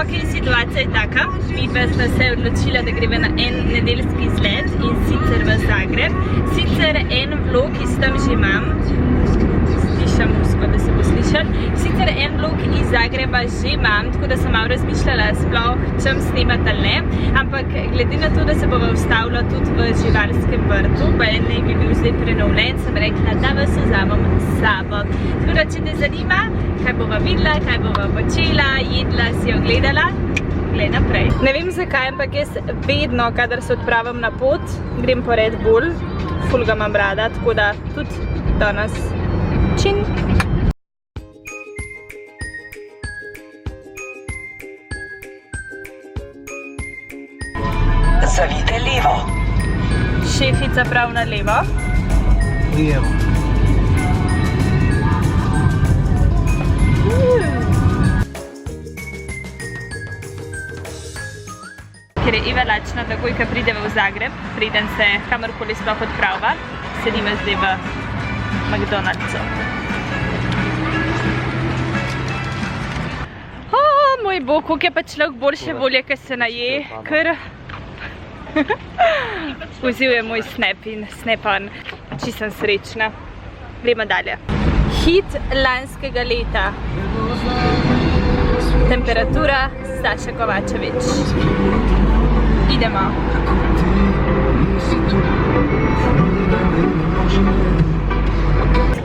Ok, situacija je taka. Midva sta se odločila, da greva na en nedeljski izlet in sicer v Zagreb. Sicer en vlog iz tam že imam. Slišam musko, da se bo slišal. Sicer en vlog iz Zagreba že imam, tako da sem malo razmišljala sploh, čem snemati ali ne. Ampak glede na to, da se bova ustavila tudi v živalskem vrtu, pa je naj bi bil zdaj prenovljen, sem rekla, da vas vzamem s sabo. Tako da, če te zanima, kaj bova videla, kaj bova počela, jedla, si jo gledala, gled naprej. Ne vem zakaj, ampak jaz vedno, kadar se odpravim na pot, grem po Red Bull, ful ga imam rada, tako da tudi danes čin. Zavite levo. Šefica prav na levo. Levo. Ker je Eva lačna, takoj, ko prideva v Zagreb, preden se kamorkoli sploh odpravlja, sedimo zdaj v McDonald'su. Moj bog, koliko je pa človek boljše volje, ko se naje, ker vzel je moj snap in snapan, či sem srečna. Gremo dalje. Hit lanskega leta. Temperatura Saša Kovačevič. Idemo.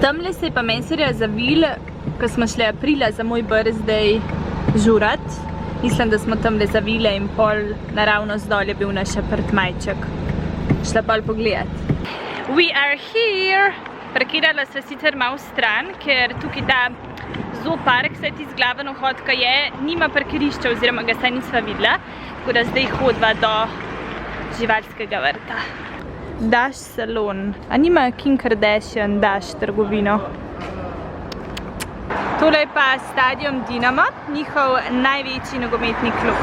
Tamle se je pa menserja zavil, ko smo šli aprila za moj birthday žurat. Mislim, da smo tamle zavile in pol naravnost dol je bil naš apartmajček. Šla pol pogledat. We are here! Parkirala sva sicer malo stran, ker tukaj ta zoopark, saj tisti glaven vhod, ko je, nima parkirišča oziroma ga saj nisva videla, tako da zdaj hodva do živalskega vrta. Dash salon. A nima Kim Kardashian Dash trgovino? Tole je pa stadion Dinamo, njihov največji nogometni klub.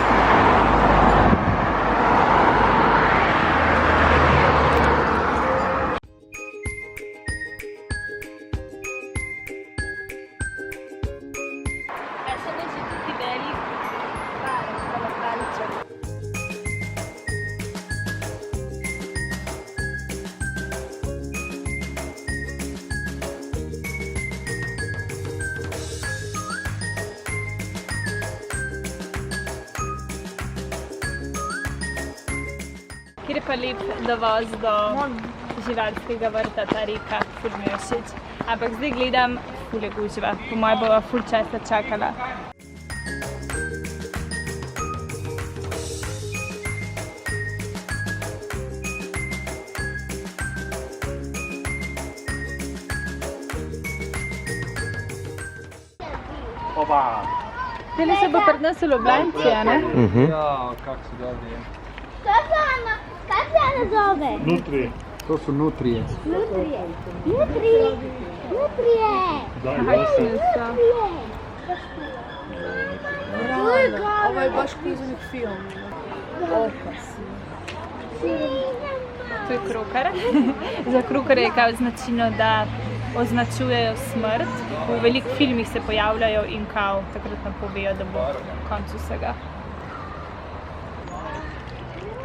Kjer je pa lep dovoz do živalskega vrta, ta reka, ful mi je všeč. Ampak zdaj gledam, ful je gužva, po moje bova ful časa čakala. Opa! Tele se bo pred nas v Ljubljanci, a ne? Ja, kak se dobro je. Kako se ona zove? Nutrije. To su nutrije. Nutrije. Ovo je baš knjižnik film. To je krokar. Za krokar je kao značilno, da označujejo smrt. V velikih filmih se pojavljajo in kao takrat nam povejo, da bo konc vsega.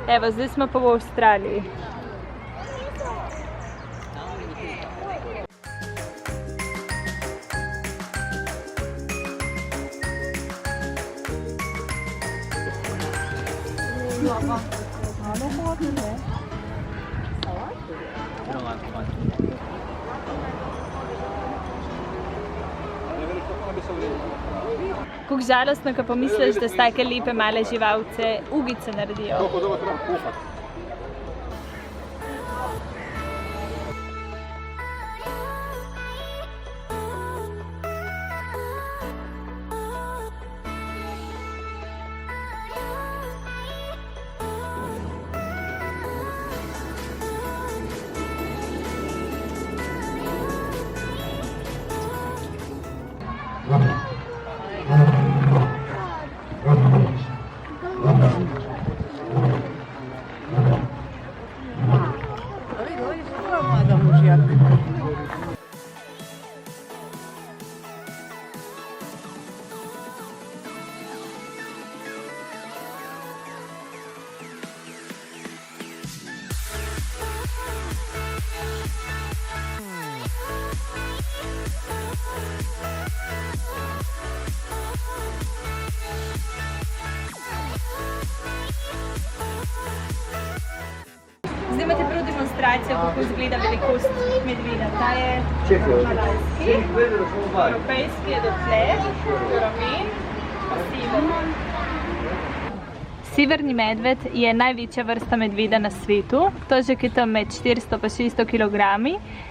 Evo, zdaj smo pa v Avstraliji. Kako žalostno, ko pomisliš, da s take lepe male živalce ugice naredijo. imate prav demonstracijo, kako izgleda velikost medveda. Ta je malajski, evropejski je do tle, rumen, pa severni. Severni medved je največja vrsta medveda na svetu, težek je tam med 400 pa 600 kg.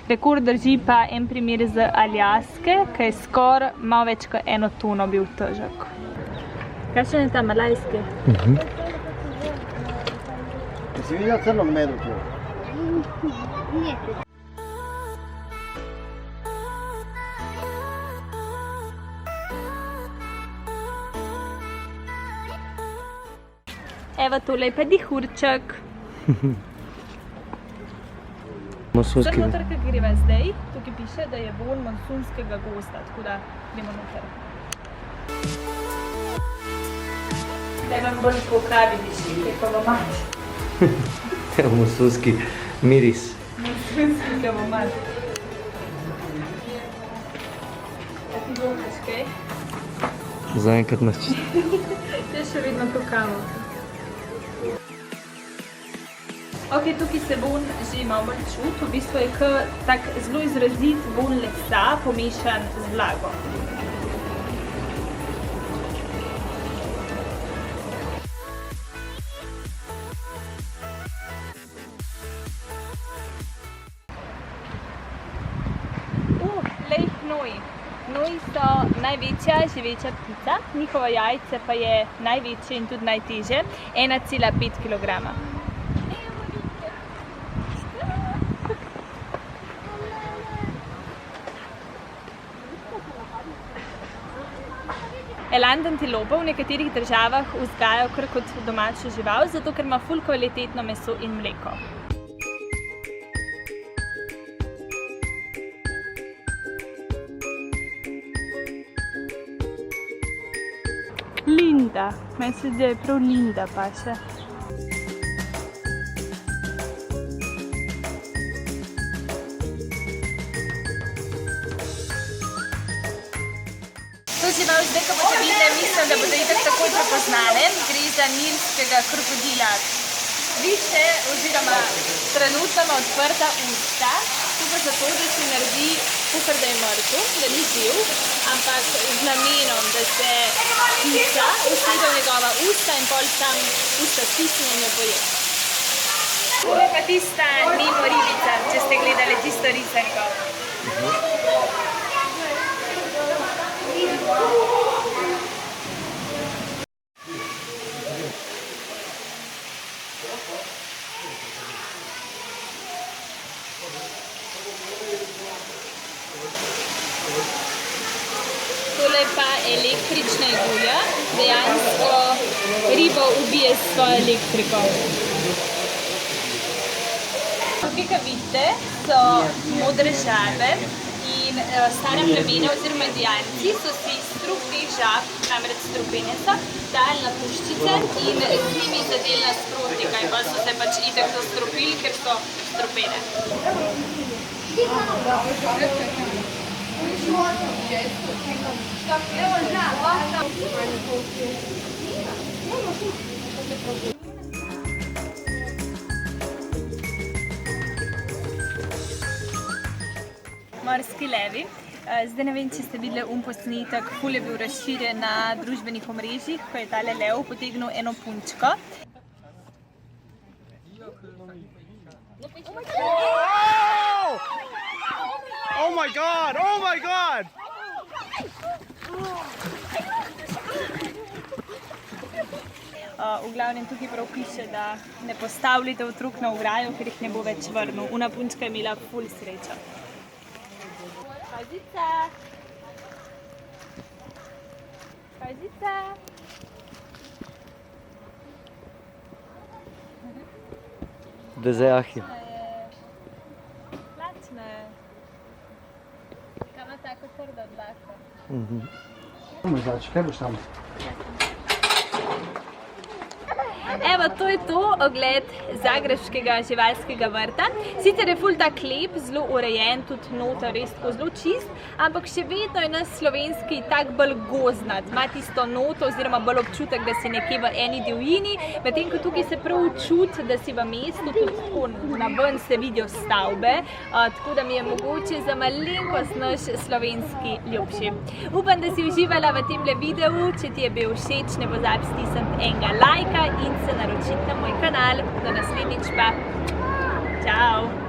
Rekord drži pa en primer z Aljaske, ki je skoraj malo več kot 1 tono bil težek. Kakšen je ta malajski? Si videla crnog medu tu? Ne. Evo, tole je pa dihurček. Monsunski. Sem noter, ki greva zdaj, tukaj piše, da je vonj monsunskega gozda, tako da gremo noter. Zdaj vam bolj po kravi diši, kaj pa vam mati. Monsunski miris. Monsunski, kaj vam mati. A ti vohaš kaj? Zaenkrat nas čisto. Te še vedno to kavo. Ok, tukaj se vonj že malo bolj čuti, v bistvu je tak zelo izrazit vonj lesa pomešan z vlago. Lej hnoji. Hnoji so največja živeča ptica, njihovo jajce pa je največje in tudi najtežje, 1,5 kg. Eland antilopa v nekaterih državah vzgajajo kar kot domačo žival, zato ker ima ful kvalitetno meso in mleko. Linda. Meni se zdi, da je prav Linda paše. To žival zdaj, ko boste videli, mislim, da boste itak takoj prepoznali. Gre za nilskega krokodila. Vidite, oziroma trenutno ima odprta usta, tukaj zato, da se naredi kuhar, da je mrtev, da ni živ, ampak z namenom, da se ptica usede v njegova usta in pol sam usta stisne in jo poje. To je pa tista Nemo ribica, če ste gledali tisto risanko. Tole pa električna igulja, dejansko ribo ubije s svojo elektriko. Tukaj, kar vidite, so modre žabe in stara plemena oziroma indijanci so si strup teh žab, namreč strupenje so, dali na puščice in z njimi zadeli nasproti, kaj pa so se pač itak zastrupili, ker so strupene. Morski levi. Zdaj ne vem, če ste videli posnetek, ful je bil razširjen na družbenih omrežjih, ko je tale lev potegnil eno punčko. Oh my god! Oh my god! V glavnem tukaj prav piše, da ne postavljate otrok na ograjo, ker jih ne bo več vrnil. Una punčka je imela ful srečo. Pazica! Pazica! Da zdaj ahi. Lačna je. Kaj ima tako trda dlaka? Kaj boš tam? Evo, to je to, ogled Zagrebškega živalskega vrta. Sicer je ful tak lep, zelo urejen, tudi nota res tako zelo čist, ampak še vedno je nas slovenski tak bolj gozdnat. Ima tisto noto oziroma bolj občutek, da si nekje v eni divjini, medtem ko tukaj se prav čuti, da si v mestu, tudi tako na ven se vidijo stavbe, tako da mi je mogoče za malenkost naš slovenski ljubši. Upam, da si uživala v temle videu, če ti je bil všeč, ne pozabi stisniti enega lajka in se naročiti na moj kanal. Do naslednjič pa. Čau!